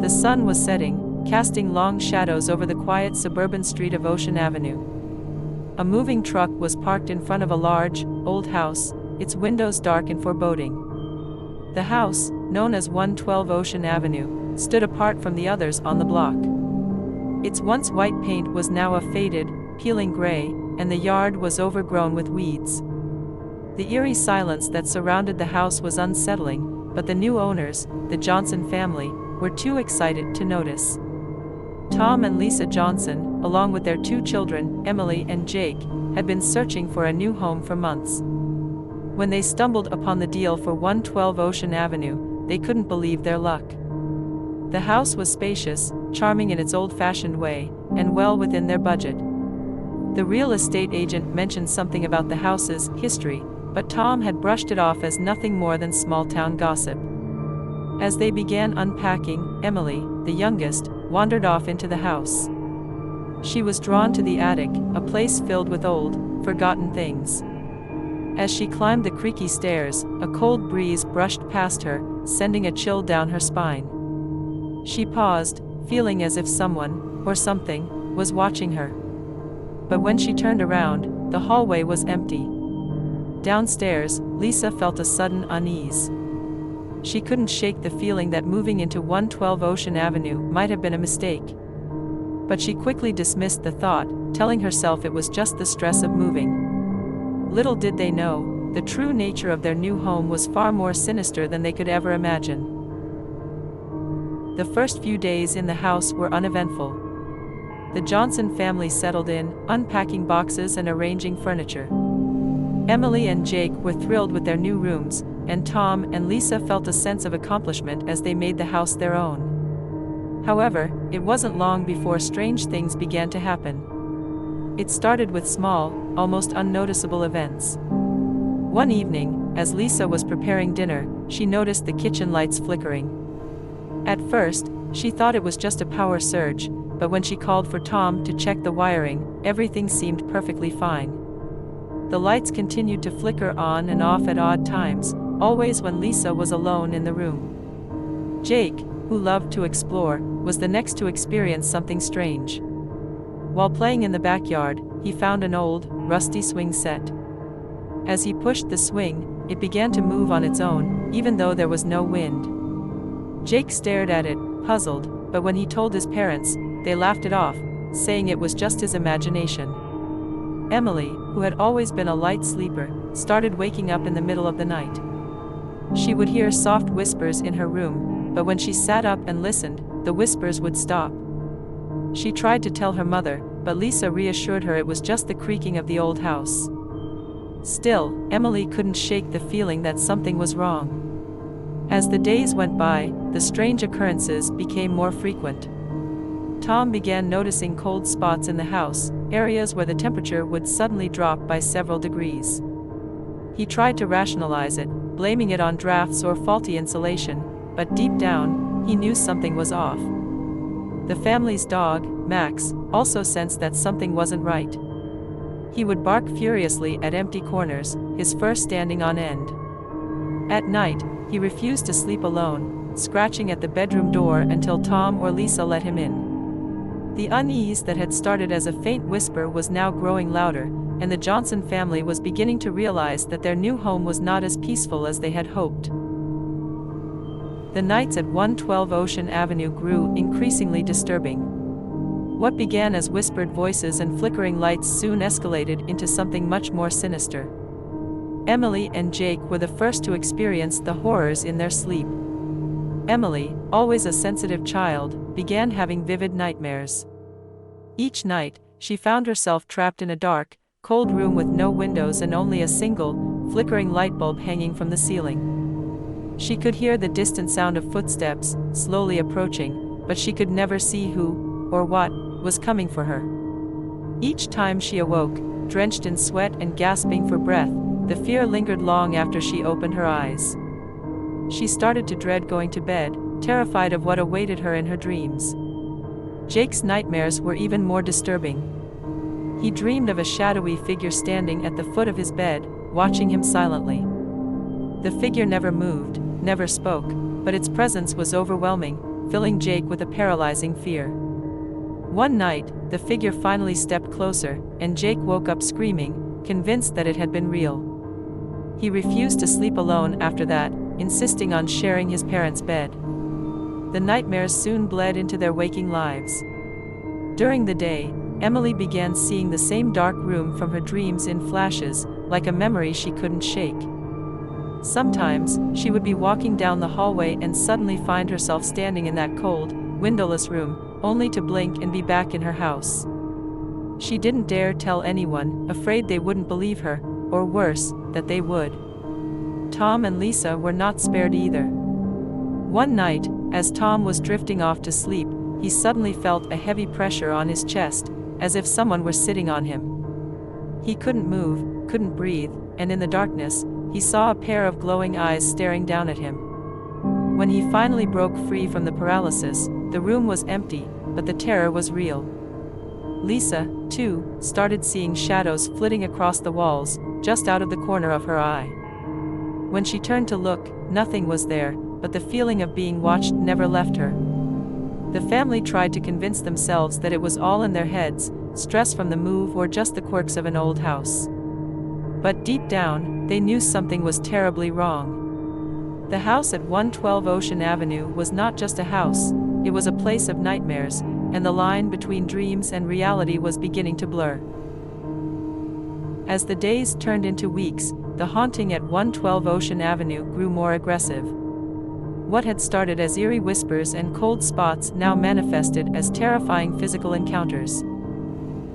The sun was setting, casting long shadows over the quiet suburban street of Ocean Avenue. A moving truck was parked in front of a large, old house, its windows dark and foreboding. The house, known as 112 Ocean Avenue, stood apart from the others on the block. Its once white paint was now a faded, peeling gray, and the yard was overgrown with weeds. The eerie silence that surrounded the house was unsettling, but the new owners, the Johnson family, were too excited to notice. Tom and Lisa Johnson, along with their two children, Emily and Jake, had been searching for a new home for months. When they stumbled upon the deal for 112 Ocean Avenue, they couldn't believe their luck. The house was spacious, charming in its old-fashioned way, and well within their budget. The real estate agent mentioned something about the house's history, but Tom had brushed it off as nothing more than small-town gossip. As they began unpacking, Emily, the youngest, wandered off into the house. She was drawn to the attic, a place filled with old, forgotten things. As she climbed the creaky stairs, a cold breeze brushed past her, sending a chill down her spine. She paused, feeling as if someone, or something, was watching her. But when she turned around, the hallway was empty. Downstairs, Lisa felt a sudden unease. She couldn't shake the feeling that moving into 112 Ocean Avenue might have been a mistake. But she quickly dismissed the thought, telling herself it was just the stress of moving. Little did they know, the true nature of their new home was far more sinister than they could ever imagine. The first few days in the house were uneventful. The Johnson family settled in, unpacking boxes and arranging furniture. Emily and Jake were thrilled with their new rooms, and Tom and Lisa felt a sense of accomplishment as they made the house their own. However, it wasn't long before strange things began to happen. It started with small, almost unnoticeable events. One evening, as Lisa was preparing dinner, she noticed the kitchen lights flickering. At first, she thought it was just a power surge, but when she called for Tom to check the wiring, everything seemed perfectly fine. The lights continued to flicker on and off at odd times, always when Lisa was alone in the room. Jake, who loved to explore, was the next to experience something strange. While playing in the backyard, he found an old, rusty swing set. As he pushed the swing, it began to move on its own, even though there was no wind. Jake stared at it, puzzled, but when he told his parents, they laughed it off, saying it was just his imagination. Emily, who had always been a light sleeper, started waking up in the middle of the night. She would hear soft whispers in her room, but when she sat up and listened, the whispers would stop. She tried to tell her mother, but Lisa reassured her it was just the creaking of the old house. Still, Emily couldn't shake the feeling that something was wrong. As the days went by, the strange occurrences became more frequent. Tom began noticing cold spots in the house, areas where the temperature would suddenly drop by several degrees. He tried to rationalize it, blaming it on drafts or faulty insulation, but deep down, he knew something was off. The family's dog, Max, also sensed that something wasn't right. He would bark furiously at empty corners, his fur standing on end. At night, he refused to sleep alone, scratching at the bedroom door until Tom or Lisa let him in. The unease that had started as a faint whisper was now growing louder, and the Johnson family was beginning to realize that their new home was not as peaceful as they had hoped. The nights at 112 Ocean Avenue grew increasingly disturbing. What began as whispered voices and flickering lights soon escalated into something much more sinister. Emily and Jake were the first to experience the horrors in their sleep. Emily, always a sensitive child, began having vivid nightmares. Each night, she found herself trapped in a dark, cold room with no windows and only a single, flickering light bulb hanging from the ceiling. She could hear the distant sound of footsteps, slowly approaching, but she could never see who, or what, was coming for her. Each time she awoke, drenched in sweat and gasping for breath, the fear lingered long after she opened her eyes. She started to dread going to bed, terrified of what awaited her in her dreams. Jake's nightmares were even more disturbing. He dreamed of a shadowy figure standing at the foot of his bed, watching him silently. The figure never moved, never spoke, but its presence was overwhelming, filling Jake with a paralyzing fear. One night, the figure finally stepped closer, and Jake woke up screaming, convinced that it had been real. He refused to sleep alone after that, insisting on sharing his parents' bed. The nightmares soon bled into their waking lives. During the day, Emily began seeing the same dark room from her dreams in flashes, like a memory she couldn't shake. Sometimes, she would be walking down the hallway and suddenly find herself standing in that cold, windowless room, only to blink and be back in her house. She didn't dare tell anyone, afraid they wouldn't believe her, or worse, that they would. Tom and Lisa were not spared either. One night, as Tom was drifting off to sleep, he suddenly felt a heavy pressure on his chest, as if someone were sitting on him. He couldn't move, couldn't breathe, and in the darkness, he saw a pair of glowing eyes staring down at him. When he finally broke free from the paralysis, the room was empty, but the terror was real. Lisa, too, started seeing shadows flitting across the walls, just out of the corner of her eye. When she turned to look, nothing was there, but the feeling of being watched never left her. The family tried to convince themselves that it was all in their heads, stress from the move or just the quirks of an old house. But deep down, they knew something was terribly wrong. The house at 112 Ocean Avenue was not just a house, it was a place of nightmares, and the line between dreams and reality was beginning to blur. As the days turned into weeks, the haunting at 112 Ocean Avenue grew more aggressive. What had started as eerie whispers and cold spots now manifested as terrifying physical encounters.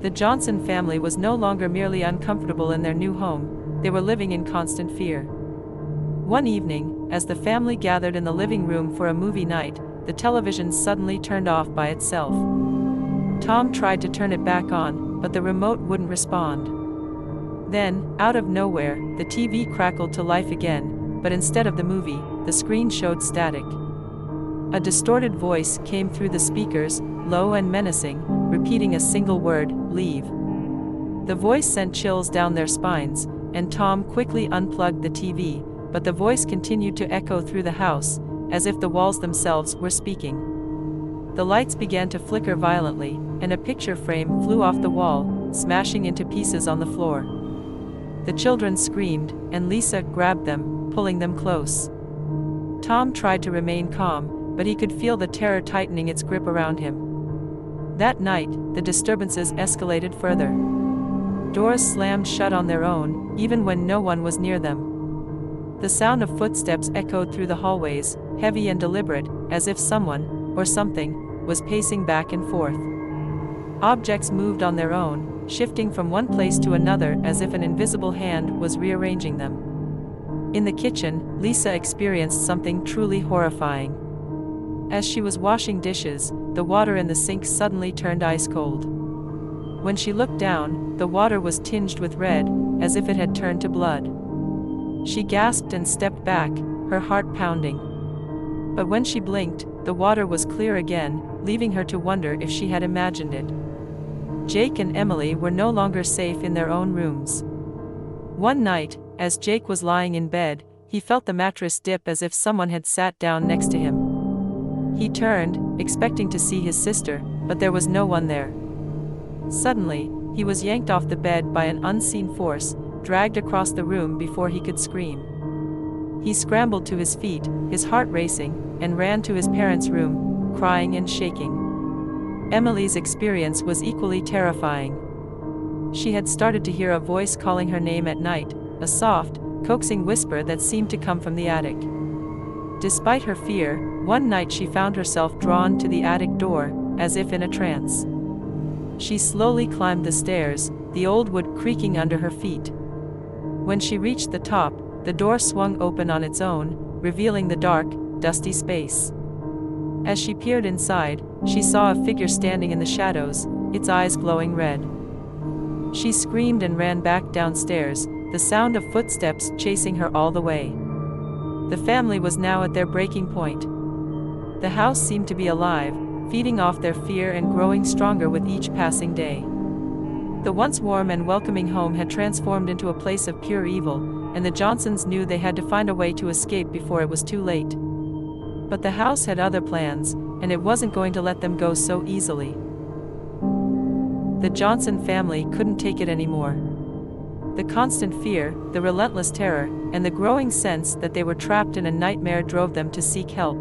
The Johnson family was no longer merely uncomfortable in their new home, they were living in constant fear. One evening, as the family gathered in the living room for a movie night, the television suddenly turned off by itself. Tom tried to turn it back on, but the remote wouldn't respond. Then, out of nowhere, the TV crackled to life again, but instead of the movie, the screen showed static. A distorted voice came through the speakers, low and menacing, repeating a single word, "Leave." The voice sent chills down their spines, and Tom quickly unplugged the TV, but the voice continued to echo through the house, as if the walls themselves were speaking. The lights began to flicker violently, and a picture frame flew off the wall, smashing into pieces on the floor. The children screamed, and Lisa grabbed them, pulling them close. Tom tried to remain calm, but he could feel the terror tightening its grip around him. That night, the disturbances escalated further. Doors slammed shut on their own, even when no one was near them. The sound of footsteps echoed through the hallways, heavy and deliberate, as if someone, or something, was pacing back and forth. Objects moved on their own, shifting from one place to another as if an invisible hand was rearranging them. In the kitchen, Lisa experienced something truly horrifying. As she was washing dishes, the water in the sink suddenly turned ice cold. When she looked down, the water was tinged with red, as if it had turned to blood. She gasped and stepped back, her heart pounding. But when she blinked, the water was clear again, leaving her to wonder if she had imagined it. Jake and Emily were no longer safe in their own rooms. One night, as Jake was lying in bed, he felt the mattress dip as if someone had sat down next to him. He turned, expecting to see his sister, but there was no one there. Suddenly, he was yanked off the bed by an unseen force, dragged across the room before he could scream. He scrambled to his feet, his heart racing, and ran to his parents' room, crying and shaking. Emily's experience was equally terrifying. She had started to hear a voice calling her name at night, a soft, coaxing whisper that seemed to come from the attic. Despite her fear, one night she found herself drawn to the attic door, as if in a trance. She slowly climbed the stairs, the old wood creaking under her feet. When she reached the top, the door swung open on its own, revealing the dark, dusty space. As she peered inside, she saw a figure standing in the shadows, its eyes glowing red. She screamed and ran back downstairs, the sound of footsteps chasing her all the way. The family was now at their breaking point. The house seemed to be alive, feeding off their fear and growing stronger with each passing day. The once warm and welcoming home had transformed into a place of pure evil, and the Johnsons knew they had to find a way to escape before it was too late. But the house had other plans, and it wasn't going to let them go so easily. The Johnson family couldn't take it anymore. The constant fear, the relentless terror, and the growing sense that they were trapped in a nightmare drove them to seek help.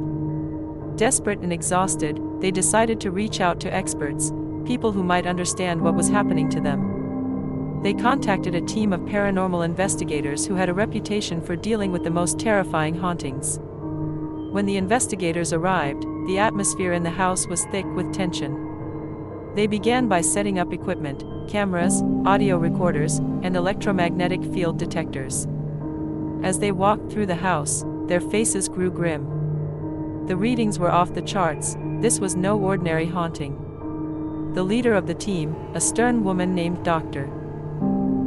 Desperate and exhausted, they decided to reach out to experts, people who might understand what was happening to them. They contacted a team of paranormal investigators who had a reputation for dealing with the most terrifying hauntings. When the investigators arrived, the atmosphere in the house was thick with tension. They began by setting up equipment, cameras, audio recorders, and electromagnetic field detectors. As they walked through the house, their faces grew grim. The readings were off the charts. This was no ordinary haunting. The leader of the team, a stern woman named Dr.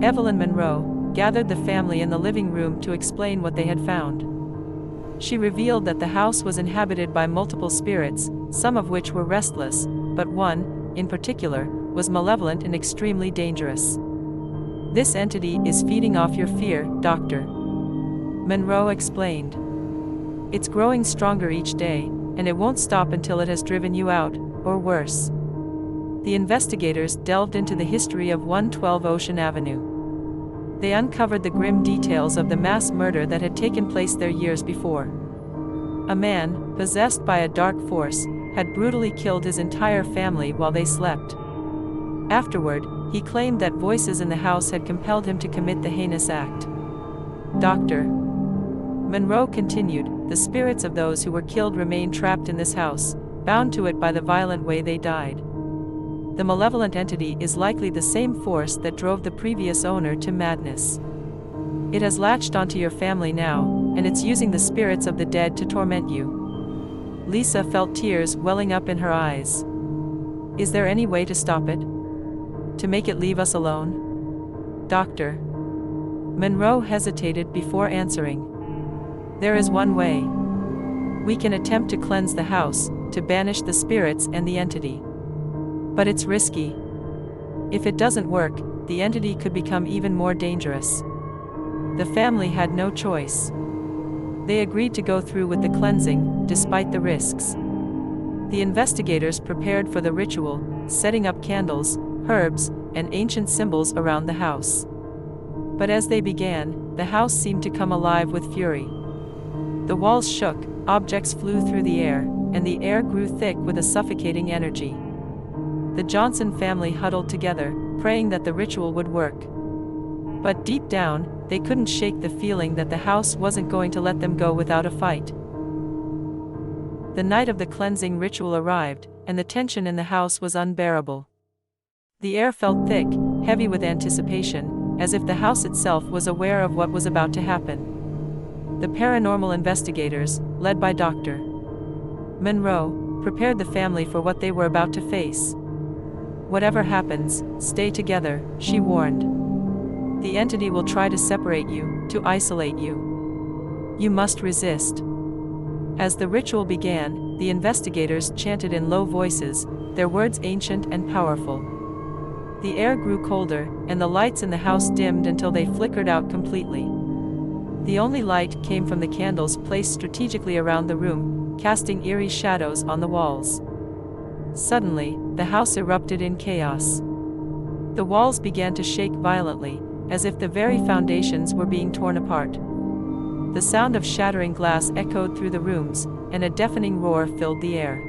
Evelyn Monroe, gathered the family in the living room to explain what they had found. She revealed that the house was inhabited by multiple spirits, some of which were restless, but one, in particular, was malevolent and extremely dangerous. "This entity is feeding off your fear, Dr. Monroe explained. "It's growing stronger each day, and it won't stop until it has driven you out, or worse." The investigators delved into the history of 112 Ocean Avenue. They uncovered the grim details of the mass murder that had taken place there years before. A man, possessed by a dark force, had brutally killed his entire family while they slept. Afterward, he claimed that voices in the house had compelled him to commit the heinous act. Dr. Monroe continued, "The spirits of those who were killed remain trapped in this house, bound to it by the violent way they died. The malevolent entity is likely the same force that drove the previous owner to madness. It has latched onto your family now, and it's using the spirits of the dead to torment you." Lisa felt tears welling up in her eyes. "Is there any way to stop it? To make it leave us alone?" Dr. Monroe hesitated before answering. "There is one way. We can attempt to cleanse the house, to banish the spirits and the entity. But it's risky. If it doesn't work, the entity could become even more dangerous." The family had no choice. They agreed to go through with the cleansing, despite the risks. The investigators prepared for the ritual, setting up candles, herbs, and ancient symbols around the house. But as they began, the house seemed to come alive with fury. The walls shook, objects flew through the air, and the air grew thick with a suffocating energy. The Johnson family huddled together, praying that the ritual would work. But deep down, they couldn't shake the feeling that the house wasn't going to let them go without a fight. The night of the cleansing ritual arrived, and the tension in the house was unbearable. The air felt thick, heavy with anticipation, as if the house itself was aware of what was about to happen. The paranormal investigators, led by Dr. Monroe, prepared the family for what they were about to face. "Whatever happens, stay together," she warned. "The entity will try to separate you, to isolate you. You must resist." As the ritual began, the investigators chanted in low voices, their words ancient and powerful. The air grew colder, and the lights in the house dimmed until they flickered out completely. The only light came from the candles placed strategically around the room, casting eerie shadows on the walls. Suddenly, the house erupted in chaos. The walls began to shake violently, as if the very foundations were being torn apart. The sound of shattering glass echoed through the rooms, and a deafening roar filled the air.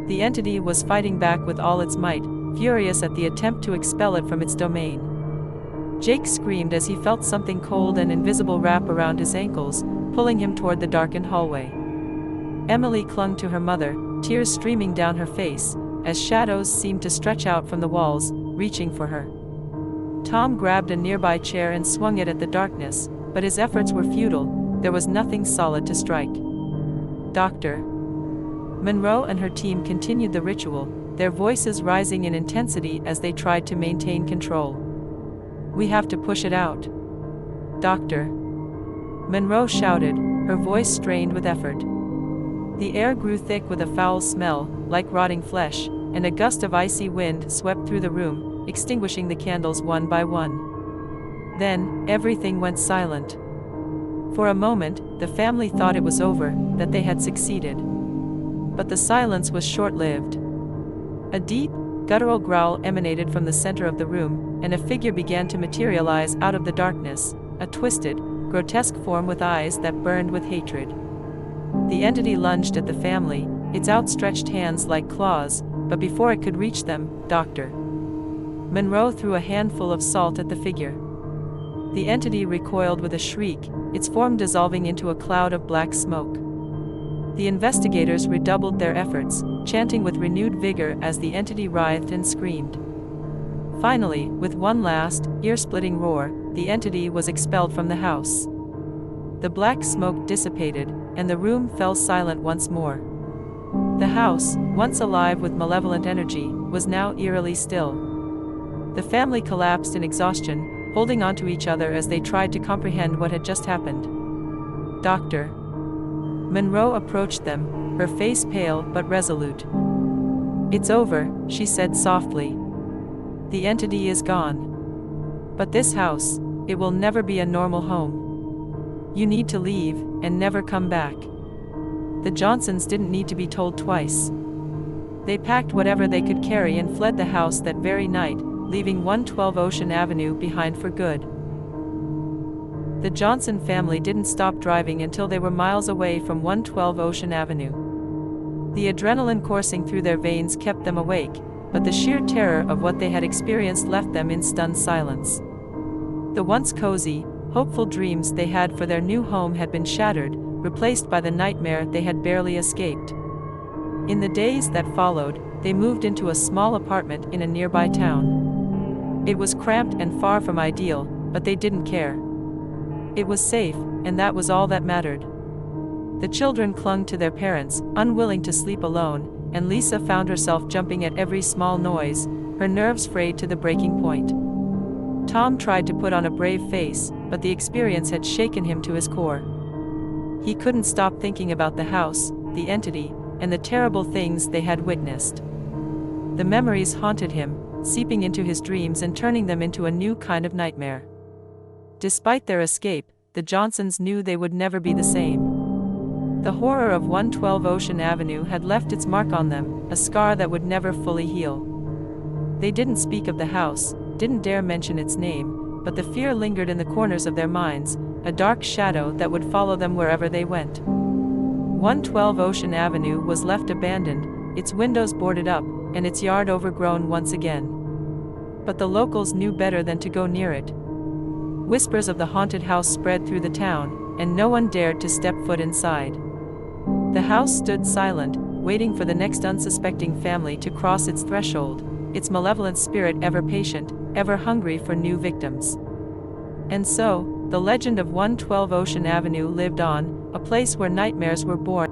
The entity was fighting back with all its might, furious at the attempt to expel it from its domain. Jake screamed as he felt something cold and invisible wrap around his ankles, pulling him toward the darkened hallway. Emily clung to her mother, tears streaming down her face, as shadows seemed to stretch out from the walls, reaching for her. Tom grabbed a nearby chair and swung it at the darkness, but his efforts were futile. There was nothing solid to strike. Dr. Monroe and her team continued the ritual, their voices rising in intensity as they tried to maintain control. "We have to push it out," Dr. Monroe shouted, her voice strained with effort. The air grew thick with a foul smell, like rotting flesh, and a gust of icy wind swept through the room, extinguishing the candles one by one. Then, everything went silent. For a moment, the family thought it was over, that they had succeeded. But the silence was short-lived. A deep, guttural growl emanated from the center of the room, and a figure began to materialize out of the darkness, a twisted, grotesque form with eyes that burned with hatred. The entity lunged at the family, its outstretched hands like claws, but before it could reach them, Dr. Monroe threw a handful of salt at the figure. The entity recoiled with a shriek, its form dissolving into a cloud of black smoke. The investigators redoubled their efforts, chanting with renewed vigor as the entity writhed and screamed. Finally, with one last, ear-splitting roar, the entity was expelled from the house. The black smoke dissipated, and the room fell silent once more. The house, once alive with malevolent energy, was now eerily still. The family collapsed in exhaustion, holding onto each other as they tried to comprehend what had just happened. Dr. Monroe approached them, her face pale but resolute. "It's over," she said softly. "The entity is gone. But this house, it will never be a normal home. You need to leave, and never come back." The Johnsons didn't need to be told twice. They packed whatever they could carry and fled the house that very night, leaving 112 Ocean Avenue behind for good. The Johnson family didn't stop driving until they were miles away from 112 Ocean Avenue. The adrenaline coursing through their veins kept them awake, but the sheer terror of what they had experienced left them in stunned silence. The once cozy, hopeful dreams they had for their new home had been shattered, replaced by the nightmare they had barely escaped. In the days that followed, they moved into a small apartment in a nearby town. It was cramped and far from ideal, but they didn't care. It was safe, and that was all that mattered. The children clung to their parents, unwilling to sleep alone, and Lisa found herself jumping at every small noise, her nerves frayed to the breaking point. Tom tried to put on a brave face, but the experience had shaken him to his core. He couldn't stop thinking about the house, the entity, and the terrible things they had witnessed. The memories haunted him, seeping into his dreams and turning them into a new kind of nightmare. Despite their escape, the Johnsons knew they would never be the same. The horror of 112 Ocean Avenue had left its mark on them, a scar that would never fully heal. They didn't speak of the house, didn't dare mention its name, but the fear lingered in the corners of their minds, a dark shadow that would follow them wherever they went. 112 Ocean Avenue was left abandoned, its windows boarded up, and its yard overgrown once again. But the locals knew better than to go near it. Whispers of the haunted house spread through the town, and no one dared to step foot inside. The house stood silent, waiting for the next unsuspecting family to cross its threshold, its malevolent spirit ever patient, ever hungry for new victims. And so, the legend of 112 Ocean Avenue lived on, a place where nightmares were born.